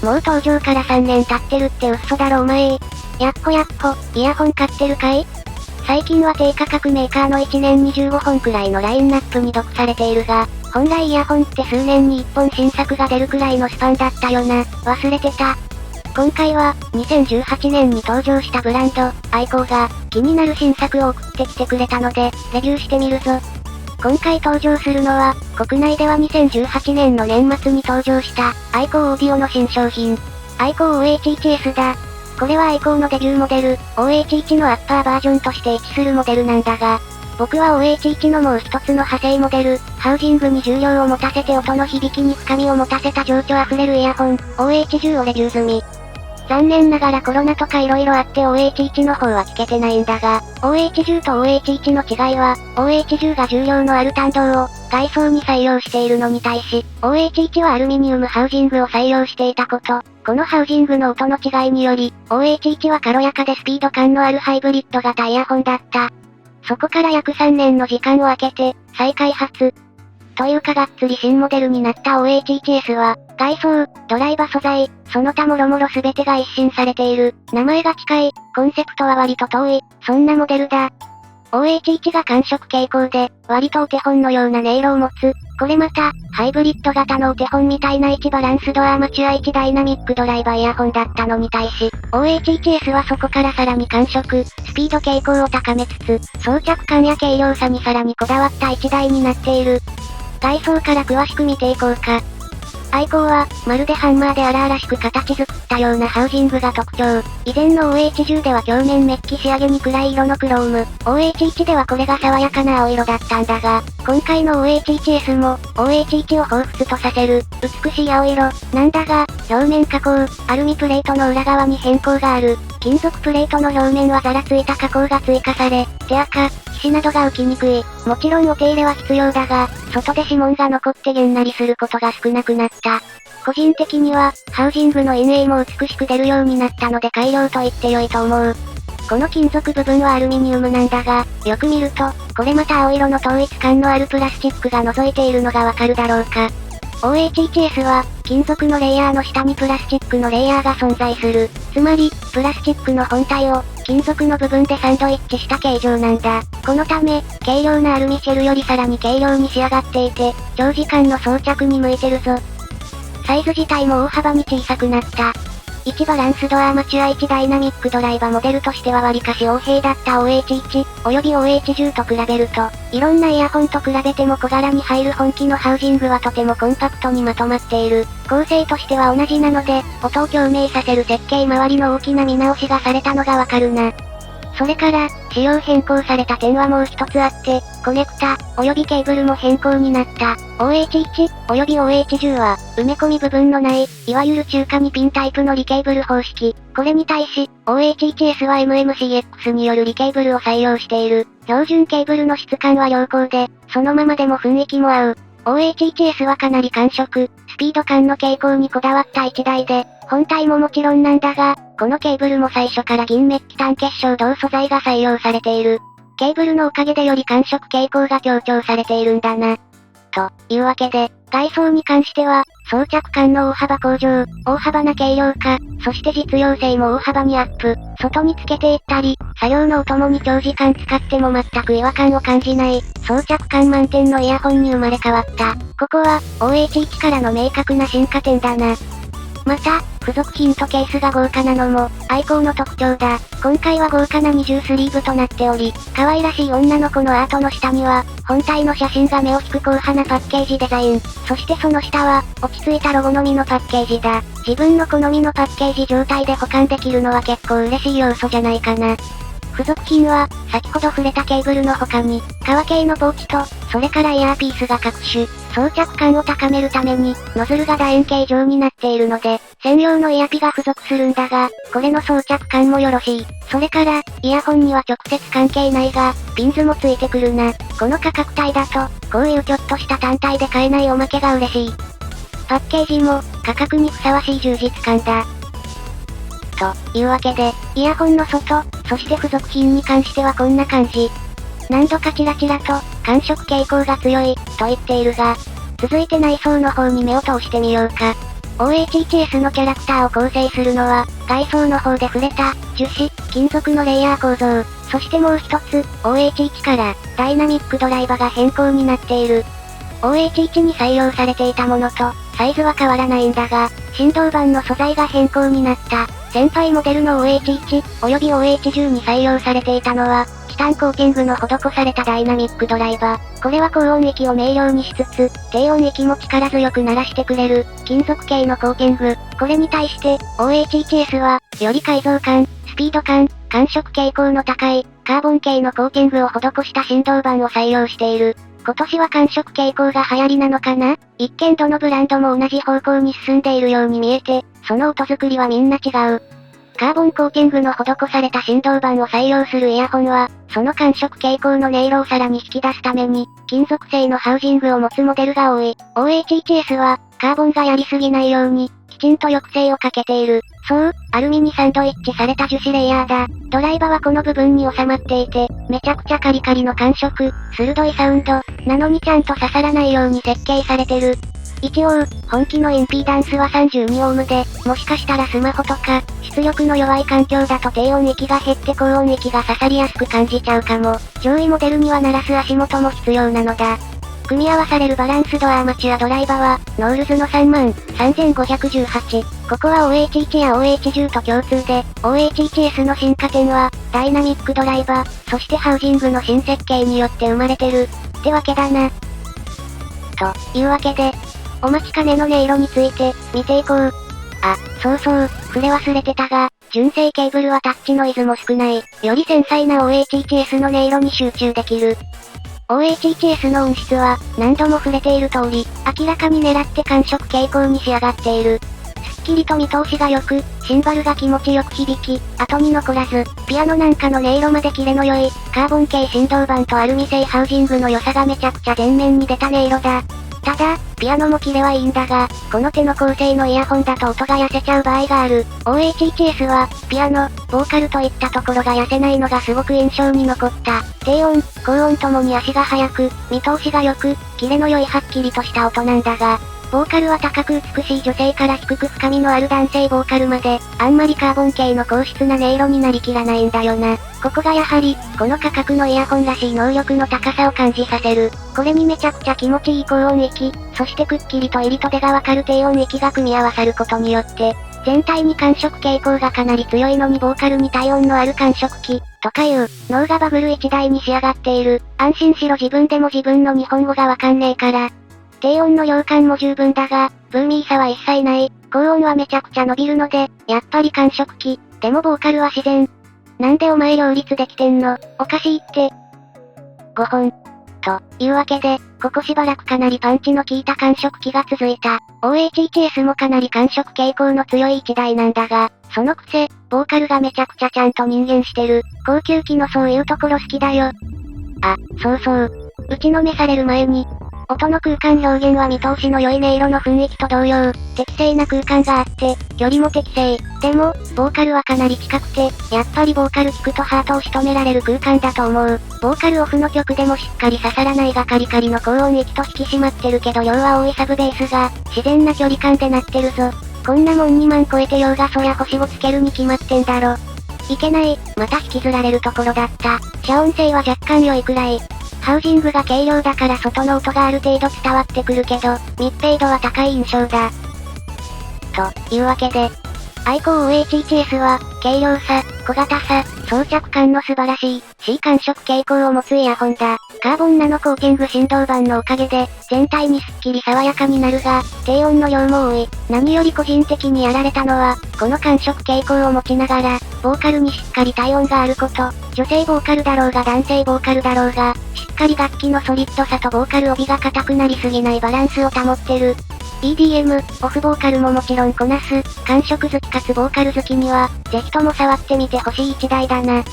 もう登場から3年経ってるって嘘だろお前。やっほ、イヤホン買ってるかい？最近は低価格メーカーの1年に15本くらいのラインナップに毒されているが、本来イヤホンって数年に1本新作が出るくらいのスパンだったよな。忘れてた。今回は、2018年に登場したブランド、アイコーが、気になる新作を送ってきてくれたので、レビューしてみるぞ。今回登場するのは、国内では2018年の年末に登場した、アイコーオーディオの新商品。アイコー OH1S だ。これはアイコーのデビューモデル、OH1 のアッパーバージョンとして位置するモデルなんだが、僕は OH1 のもう一つの派生モデル、ハウジングに重量を持たせて音の響きに深みを持たせた情緒あふれるイヤホン、OH10 をレビュー済み。残念ながらコロナとか色々あって OH1 の方は聞けてないんだが、OH10 と OH1 の違いは、OH10 が重量のある単銅を外装に採用しているのに対し、OH1 はアルミニウムハウジングを採用していたこと。このハウジングの音の違いにより、OH1 は軽やかでスピード感のあるハイブリッド型イヤホンだった。そこから約3年の時間を空けて、再開発。というかがっつり新モデルになった OH1S は、外装、ドライバー素材、その他もろもろ全てが一新されている。名前が近い、コンセプトは割と遠い、そんなモデルだ。OH1 が感触傾向で、割とお手本のような音色を持つ。これまた、ハイブリッド型のお手本みたいな1バランスドアーマチュア1ダイナミックドライバーイヤホンだったのに対し、OH1S はそこからさらに感触、スピード傾向を高めつつ、装着感や軽量さにさらにこだわった1台になっている。外装から詳しく見ていこうか。アイコーは、まるでハンマーで荒々しく形作ったようなハウジングが特徴。以前の OH10 では鏡面メッキ仕上げに暗い色のクローム。OH1 ではこれが爽やかな青色だったんだが、今回の OH1S も、OH1 を彷彿とさせる、美しい青色、なんだが、表面加工、アルミプレートの裏側に変更がある。金属プレートの表面はザラついた加工が追加され、手垢、皮脂などが浮きにくい。もちろんお手入れは必要だが、外で指紋が残ってげんなりすることが少なくなった。個人的には、ハウジングの陰影も美しく出るようになったので改良と言って良いと思う。この金属部分はアルミニウムなんだが、よく見ると、これまた青色の統一感のあるプラスチックが覗いているのがわかるだろうか。OH1S は、金属のレイヤーの下にプラスチックのレイヤーが存在する。つまり、プラスチックの本体を、金属の部分でサンドイッチした形状なんだ。このため、軽量なアルミシェルよりさらに軽量に仕上がっていて、長時間の装着に向いてるぞ。サイズ自体も大幅に小さくなった。1バランスドアーマチュア1ダイナミックドライバーモデルとしては割かし横柄だった OH1、および OH10 と比べると、いろんなイヤホンと比べても小柄に入る本気のハウジングはとてもコンパクトにまとまっている。構成としては同じなので、音を共鳴させる設計周りの大きな見直しがされたのがわかるな。それから、仕様変更された点はもう一つあって、コネクタ、およびケーブルも変更になった。OH1、および OH10 は、埋め込み部分のない、いわゆる中華にピンタイプのリケーブル方式。これに対し、OH1S は MMCX によるリケーブルを採用している。標準ケーブルの質感は良好で、そのままでも雰囲気も合う。OH1S はかなり感触、スピード感の傾向にこだわった一台で、本体ももちろんなんだが、このケーブルも最初から銀メッキ単結晶銅素材が採用されている。ケーブルのおかげでより感触傾向が強調されているんだな。というわけで、外装に関しては、装着感の大幅向上、大幅な軽量化、そして実用性も大幅にアップ。外につけていったり、作業のお供に長時間使っても全く違和感を感じない、装着感満点のイヤホンに生まれ変わった。ここは、OH1 からの明確な進化点だな。また、付属品とケースが豪華なのも、アイコーの特徴だ。今回は豪華な二重スリーブとなっており、可愛らしい女の子のアートの下には、本体の写真が目を引く硬派なパッケージデザイン。そしてその下は、落ち着いたロゴのみのパッケージだ。自分の好みのパッケージ状態で保管できるのは結構嬉しい要素じゃないかな。付属品は、先ほど触れたケーブルの他に、革系のポーチと、それからイヤーピースが各種、装着感を高めるために、ノズルが楕円形状になっているので、専用のイヤピが付属するんだが、これの装着感もよろしい。それから、イヤホンには直接関係ないが、ピンズもついてくるな。この価格帯だと、こういうちょっとした単体で買えないおまけが嬉しい。パッケージも、価格にふさわしい充実感だ。というわけで、イヤホンの外、そして付属品に関してはこんな感じ。何度かチラチラと、感触傾向が強い、と言っているが、続いて内装の方に目を通してみようか。OHHS のキャラクターを構成するのは、外装の方で触れた、樹脂、金属のレイヤー構造。そしてもう一つ、OH1 から、ダイナミックドライバが変更になっている。OH1 に採用されていたものと、サイズは変わらないんだが、振動板の素材が変更になった。先輩モデルの OH1、及び OH10 に採用されていたのは、チタンコーティングの施されたダイナミックドライバー。これは高音域を明瞭にしつつ、低音域も力強く鳴らしてくれる、金属系のコーティング。これに対して、OHHS は、より改造感、スピード感、感触傾向の高い、カーボン系のコーティングを施した振動板を採用している。今年は感触傾向が流行りなのかな？一見どのブランドも同じ方向に進んでいるように見えて、その音作りはみんな違う。カーボンコーティングの施された振動板を採用するイヤホンは、その感触傾向の音色をさらに引き出すために、金属製のハウジングを持つモデルが多い。OHHS は、カーボンがやりすぎないように、きちんと抑制をかけている。そう、アルミにサンドイッチされた樹脂レイヤーだ。ドライバーはこの部分に収まっていて、めちゃくちゃカリカリの感触、鋭いサウンド、なのにちゃんと刺さらないように設計されてる。一応、本機のインピーダンスは32オームで、もしかしたらスマホとか、出力の弱い環境だと低音域が減って高音域が刺さりやすく感じちゃうかも。上位モデルには鳴らす足元も必要なのだ。組み合わされるバランスドアーマチュアドライバは、ノールズの33518。ここは OH1 や OH10 と共通で、OHHS の進化点は、ダイナミックドライバー、そしてハウジングの新設計によって生まれてる。ってわけだな。というわけで、お待ちかねの音色について、見ていこう。あ、そうそう、触れ忘れてたが、純正ケーブルはタッチノイズも少ない、より繊細な OHHS の音色に集中できる。OHHS の音質は、何度も触れている通り、明らかに狙って感触傾向に仕上がっている。すっきりと見通しが良く、シンバルが気持ちよく響き、後に残らず、ピアノなんかの音色までキレの良い、カーボン系振動板とアルミ製ハウジングの良さがめちゃくちゃ前面に出た音色だ。ただ、ピアノもキレはいいんだが、この手の構成のイヤホンだと音が痩せちゃう場合がある。OHHS は、ピアノ、ボーカルといったところが痩せないのがすごく印象に残った。低音、高音ともに足が速く、見通しが良く、キレの良いはっきりとした音なんだが、ボーカルは高く美しい女性から低く深みのある男性ボーカルまで、あんまりカーボン系の高質な音色になりきらないんだよな。ここがやはり、この価格のイヤホンらしい能力の高さを感じさせる。これにめちゃくちゃ気持ちいい高音域、そしてくっきりと入りと出がわかる低音域が組み合わさることによって、全体に感触傾向がかなり強いのにボーカルに体温のある感触器、とかいう、脳がバブル一台に仕上がっている。安心しろ自分でも自分の日本語がわかんねえから。低音の量感も十分だが、ブーミーさは一切ない。高音はめちゃくちゃ伸びるので、やっぱり感触器。でもボーカルは自然。なんでお前両立できてんの？おかしいって。5本。というわけで、ここしばらくかなりパンチの効いた感触器が続いた。OHHS もかなり感触傾向の強い一台なんだが、そのくせ、ボーカルがめちゃくちゃちゃんと人間してる。高級機のそういうところ好きだよ。あ、そうそう。打ちのめされる前に、音の空間表現は見通しの良い音色の雰囲気と同様、適正な空間があって、距離も適正。でも、ボーカルはかなり近くて、やっぱりボーカル聞くとハートを仕留められる空間だと思う。ボーカルオフの曲でもしっかり刺さらないがカリカリの高音域と引き締まってるけど量は多いサブベースが、自然な距離感で鳴ってるぞ。こんなもん2万超えてようがそりゃ星をつけるに決まってんだろ。いけない、また引きずられるところだった。遮音性は若干良いくらい。ハウジングが軽量だから外の音がある程度伝わってくるけど、密閉度は高い印象だ。というわけで、愛好 OHHS は、軽量さ、小型さ、装着感の素晴らしい、C 感触傾向を持つイヤホンだ。カーボンナノコーティング振動板のおかげで、全体にすっきり爽やかになるが、低音の量も多い。何より個人的にやられたのは、この感触傾向を持ちながら、ボーカルにしっかり体音があること。女性ボーカルだろうが男性ボーカルだろうが、しっかり楽器のソリッドさとボーカル帯が硬くなりすぎないバランスを保ってる。EDM、オフボーカルももちろんこなす、感触好きかつボーカル好きには、ぜひとも触ってみてほしい一台だな。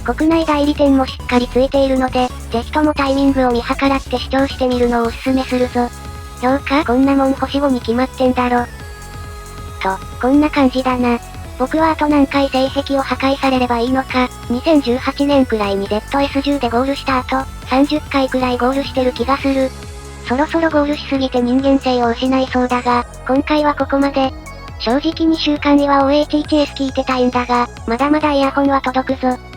国内代理店もしっかりついているので、ぜひともタイミングを見計らって試聴してみるのをおすすめするぞ。評価こんなもん星5に決まってんだろ。と、こんな感じだな。僕はあと何回性癖を破壊されればいいのか、2018年くらいに ZS10 でゴールした後、30回くらいゴールしてる気がする。そろそろゴールしすぎて人間性を失いそうだが、今回はここまで。正直2週間以は OHHS 聞いてたいんだが、まだまだイヤホンは届くぞ。